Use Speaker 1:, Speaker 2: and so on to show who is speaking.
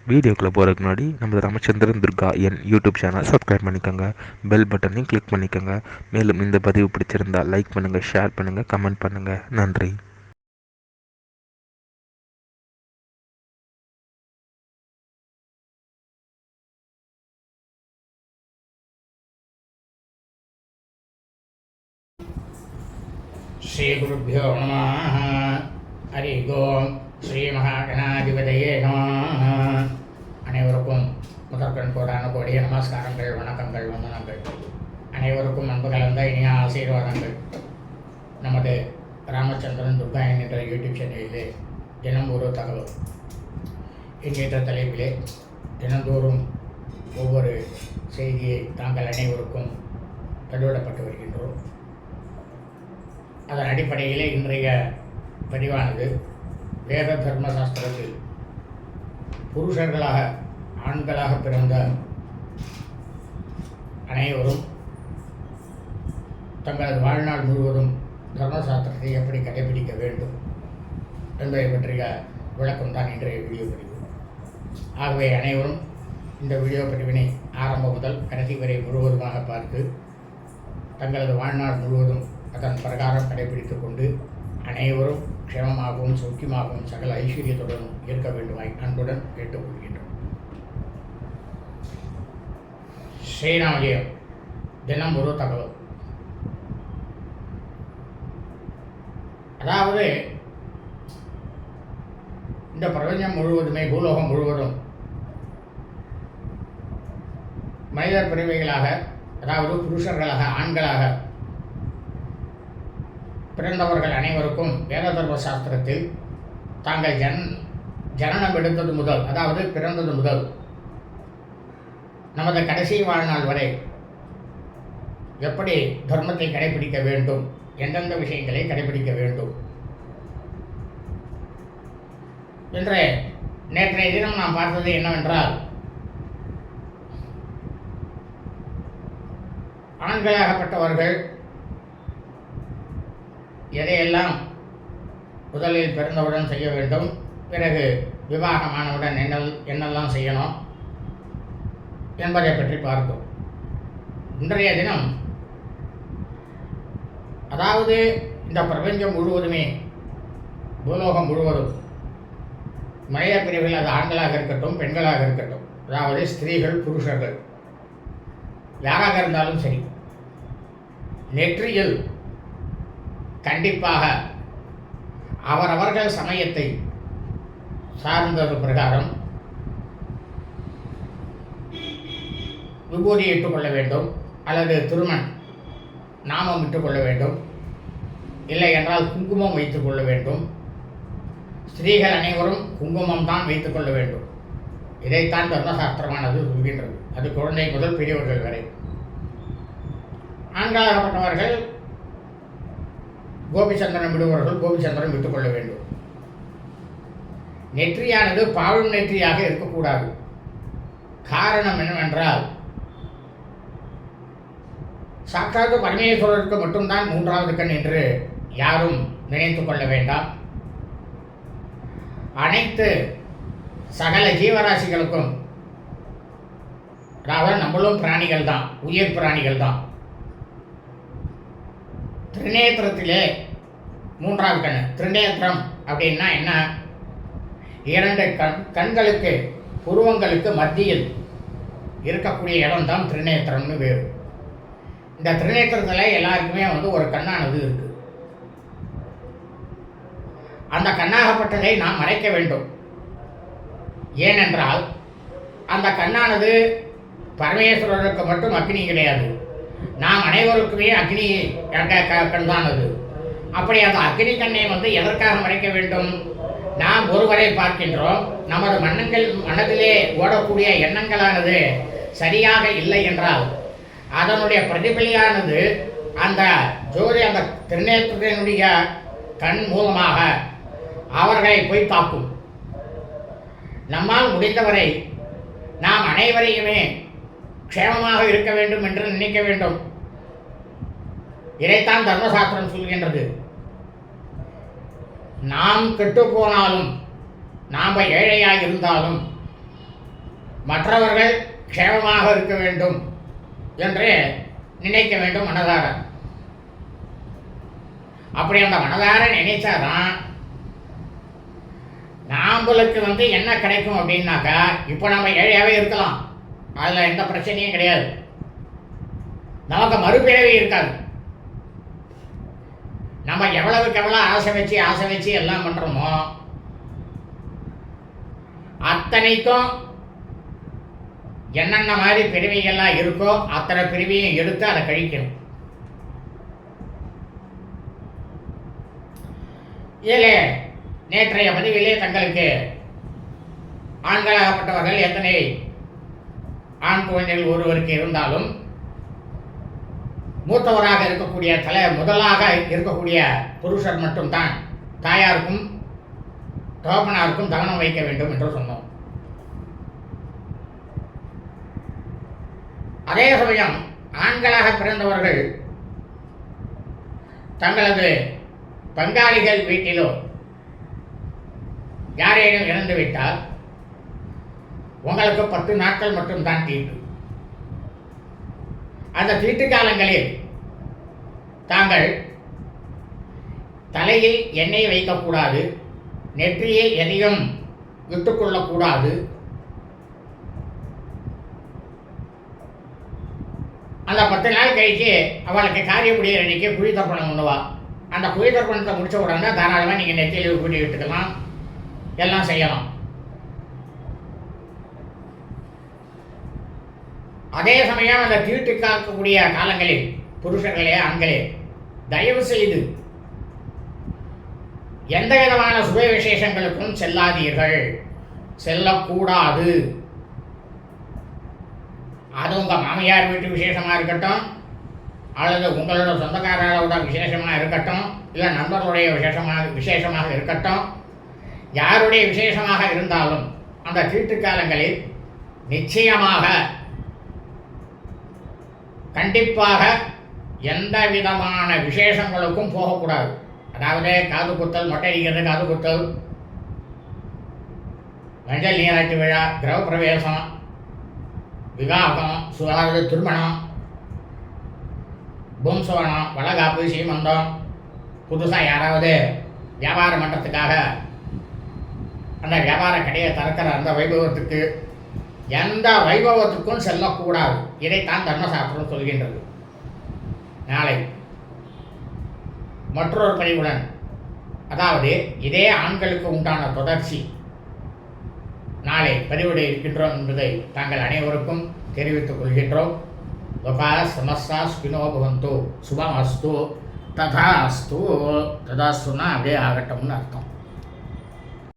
Speaker 1: வீடியோக்குள்ளே போகிறதுக்கு முன்னாடி நம்ம ராமச்சந்திரன் துர்கா என் யூடியூப் சேனல் சப்ஸ்கிரைப் பண்ணிக்கோங்க, பெல் பட்டனையும் கிளிக் பண்ணிக்கோங்க. மேலும் இந்த பதிவு பிடிச்சிருந்தால் லைக் பண்ணுங்கள், ஷேர் பண்ணுங்கள், கமெண்ட் பண்ணுங்கள். நன்றி.
Speaker 2: ஸ்ரீகுருभ्यो நமः. ஹரி ஓம். ஸ்ரீ மகாகணாதிபதியே நமः. அனைவருக்கும் முதற்கண் கோடான நமஸ்காரங்கள், வணக்கங்கள், வந்தனங்கள். அனைவருக்கும் அன்பு கலந்த இனிய ஆசீர்வாதங்கள். நமது ராமச்சந்திரன் துர்கா என்ற யூடியூப் சேனலிலே தினம் ஒரு தகவல். இன்றைய தலைப்பிலே தினந்தோறும் ஒவ்வொரு செய்தியை தாங்கள் அனைவருக்கும் பதிவிடப்பட்டு வருகின்றோம். அதன் அடிப்படையிலே இன்றைய பதிவானது வேத தர்மசாஸ்திரத்தில் புருஷர்களாக ஆண்களாக பிறந்த அனைவரும் தங்களது வாழ்நாள் முழுவதும் தர்மசாஸ்திரத்தை எப்படி கடைபிடிக்க வேண்டும் என்பதை பற்றிய விளக்கம் தான் இன்றைய வீடியோ பதிவு. ஆகவே அனைவரும் இந்த வீடியோ பதிவினை ஆரம்பம் முதல் கடைசி வரை முழுவதுமாக பார்த்து தங்களது வாழ்நாள் முழுவதும் அதன் பிரகாரம் கடைபிடித்துக் கொண்டு அனைவரும் க்ஷேமமாகவும் சௌக்கியமாகவும் சகல ஐஸ்வர்யத்துடனும் இருக்க வேண்டுமாய் அன்புடன் கேட்டுக்கொள்கின்றோம். ஸ்ரீராமஜெயம். தினம் ஒரு தகவல். அதாவது இந்த பிரபஞ்சம் முழுவதுமே, பூலோகம் முழுவதும் மனிதர் பிறவிகளாக, அதாவது புருஷர்களாக ஆண்களாக பிறந்தவர்கள் அனைவருக்கும் வேத தர்ம சாஸ்திரத்தில் தாங்கள் ஜனனம் எடுத்தது முதல், அதாவது பிறந்தது முதல் நமது கடைசி வாழ்நாள் வரை எப்படி தர்மத்தை கடைபிடிக்க வேண்டும், எந்தெந்த விஷயங்களை கடைபிடிக்க வேண்டும் என்று நேற்றைய தினம் நாம் பார்த்தது என்னவென்றால், ஆண்களாகப்பட்டவர்கள் எதையெல்லாம் முதலில் பிறந்தவுடன் செய்ய வேண்டும், பிறகு விவாகமானவுடன் என்னெல்லாம் செய்யணும் என்பதை பற்றி பார்த்தோம். இன்றைய தினம் அதாவது இந்த பிரபஞ்சம் முழுவதுமே, பூலோகம் முழுவதும் மனித பிரிவில் அது ஆண்களாக இருக்கட்டும் பெண்களாக இருக்கட்டும், அதாவது ஸ்திரீகள் புருஷர்கள் யாராக இருந்தாலும் சரி, நெற்றியில் கண்டிப்பாக அவரவர்கள் சமயத்தை சார்ந்தது பிரகாரம் விபூதி இட்டுக்கொள்ள வேண்டும், அல்லது திருமண் நாமம் இட்டுக்கொள்ள வேண்டும், இல்லை என்றால் குங்குமம் வைத்துக்கொள்ள வேண்டும். ஸ்திரீகள் அனைவரும் குங்குமம் தான் வைத்துக்கொள்ள வேண்டும். இதைத்தான் தர்மசாஸ்திரமானது சொல்கின்றது. அது குழந்தை முதல் பெரியவர்கள் வரை. ஆண்களாகப்பட்டவர்கள் கோபிச்சந்திரன் விடுபவர்கள் கோபிச்சந்திரன் விட்டுக்கொள்ள வேண்டும். நெற்றியானது பாழும் நெற்றியாக இருக்கக்கூடாது. காரணம் என்னவென்றால், சாட்சாத்து பரமேஸ்வரருக்கு மட்டும்தான் மூன்றாவது கண் என்று யாரும் நினைத்து கொள்ள வேண்டாம். அனைத்து சகல ஜீவராசிகளுக்கும், அதாவது நம்மளும் பிராணிகள் தான், உயிர் பிராணிகள் தான். திரிநேத்திரத்திலே மூன்றாவது கண். திரிநேத்திரம் அப்படின்னா என்ன? இரண்டு கண்களுக்கு, புருவங்களுக்கு மத்தியில் இருக்கக்கூடிய இடம் தான் திரிநேத்திரம்னு வேறு. இந்த திரிநேத்திரத்தில் எல்லாருக்குமே ஒரு கண்ணானது இருக்கு. அந்த கண்ணாகப்பட்டதை நாம் மறைக்க வேண்டும். ஏனென்றால் அந்த கண்ணானது பரமேஸ்வரருக்கு மட்டும் அக்னி கிடையாது, நாம் அனைவருக்குமே அக்னி கண் தான் அது. அப்படி அந்த அக்னி கண்ணை எதற்காக மறைக்க வேண்டும்? நாம் ஒருவரை பார்க்கின்றோம், நமது மனதிலே ஓடக்கூடிய எண்ணங்களானது சரியாக இல்லை என்றால் அதனுடைய பிரதிபலியானது அந்த ஜோதி, அந்த திருநேத்திரத்தினுடைய கண் மூலமாக அவர்களை போய் தாக்கும். நம்மால் முடிந்தவரை நாம் அனைவரையுமே க்ஷேமமாக இருக்க வேண்டும் என்று நினைக்க வேண்டும். இதைத்தான் தர்மசாஸ்திரம் சொல்கின்றது. நாம் கெட்டு போனாலும், நாம் ஏழையாக இருந்தாலும் மற்றவர்கள் க்ஷேமமாக இருக்க வேண்டும் என்று நினைக்க வேண்டும் மனதார. அப்படி அந்த மனதார நினைச்சாதான் நாம்பளுக்கு என்ன கிடைக்கும் அப்படின்னாக்கா, இப்போ நம்ம ஏழையாகவே இருக்கலாம், அதில் எந்த பிரச்சனையும் கிடையாது, நமக்கு மறுபிறவி இருக்காது. நம்ம எவ்வளவுக்கு எவ்வளோ ஆசை வச்சு எல்லாம் பண்ணுறோமோ அத்தனைக்கும் என்னென்ன மாதிரி பிரிவிகள்லாம் இருக்கோ அத்தனை பிரிவியும் எடுத்து அதை கழிக்கணும். இதிலே நேற்றைய பதிவிலே தங்களுக்கு ஆண்களாகப்பட்டவர்கள் எத்தனை ஆண் குழந்தைகள் ஒருவருக்கு இருந்தாலும் மூத்தவராக இருக்கக்கூடிய முதலாக இருக்கக்கூடிய புருஷர் மட்டும்தான் தாயாருக்கும் தகப்பனாருக்கும் தகனம் வைக்க வேண்டும் என்று சொன்னோம். அதே சமயம் ஆண்களாக பிறந்தவர்கள் தங்களது பங்காளிகள் வீட்டிலோ யாரேனும் இறந்துவிட்டால் உங்களுக்கு 10 நாட்கள் மட்டும்தான் தீட்டு. அந்த தீட்டு காலங்களில் தாங்கள் தலையில் எண்ணெய் வைக்கக்கூடாது, நெற்றியில் எதையும் விட்டுக்கொள்ளக்கூடாது. அந்த 10 நாள் கழிச்சு அவளுக்கு காரிய முடிகிற அன்றைக்கி குழி தர்ப்பணம் பண்ணுவா. அந்த குழி தர்ப்பணத்தை முடிச்ச உடனே தாராளமாக நீங்கள் நெற்றியில் கூட்டி விட்டுக்கலாம், எல்லாம் செய்யலாம். அதே சமயம் அந்த தீட்டு காக்கக்கூடிய காலங்களில் புருஷர்களே ஆண்களே தயவு செய்து எந்த விதமான சுப விசேஷங்களுக்கும் செல்லாதீர்கள், செல்லக்கூடாது. அது உங்கள் மாமியார் வீட்டு விசேஷமாக இருக்கட்டும், அல்லது உங்களோட சொந்தக்காரரோட விசேஷமாக இருக்கட்டும், இல்லை நண்பர்களுடைய விசேஷமாக இருக்கட்டும், யாருடைய விசேஷமாக இருந்தாலும் அந்த தீட்டு காலங்களில் நிச்சயமாக கண்டிப்பாக எந்த விதமான விசேஷங்களுக்கும் போகக்கூடாது. அதாவது காது குத்தல், மொட்டை அடிக்கிறது, காது குத்தல், மஞ்சள் நீராட்டு விழா, கிரகப்பிரவேசம், விவாகம், அதாவது திருமணம், பூம்சவனம், வளகாப்பு, சீமந்தம், புதுசாக யாராவது வியாபாரம் பண்ணுறதுக்காக அந்த வியாபார கடையை திறக்கிற அந்த வைபவத்துக்கு, எந்த வைபவத்துக்கும் செல்லக்கூடாது. இதைத்தான் தர்மசாஸ்திரம் சொல்கின்றது. நாளை மற்றொரு பதிவுடன், அதாவது இதே ஆண்களுக்கு உண்டான தொடர்ச்சி நாளை பதிவிட இருக்கின்றோம் என்பதை தாங்கள் அனைவருக்கும் தெரிவித்துக் கொள்கின்றோம். லோகா சமஸ்தா சுகினோ பவந்து, சுபம் அஸ்து, ததா அஸ்து. ததாஸ்துன்னா அப்படியே ஆகட்டும்னு அர்த்தம்.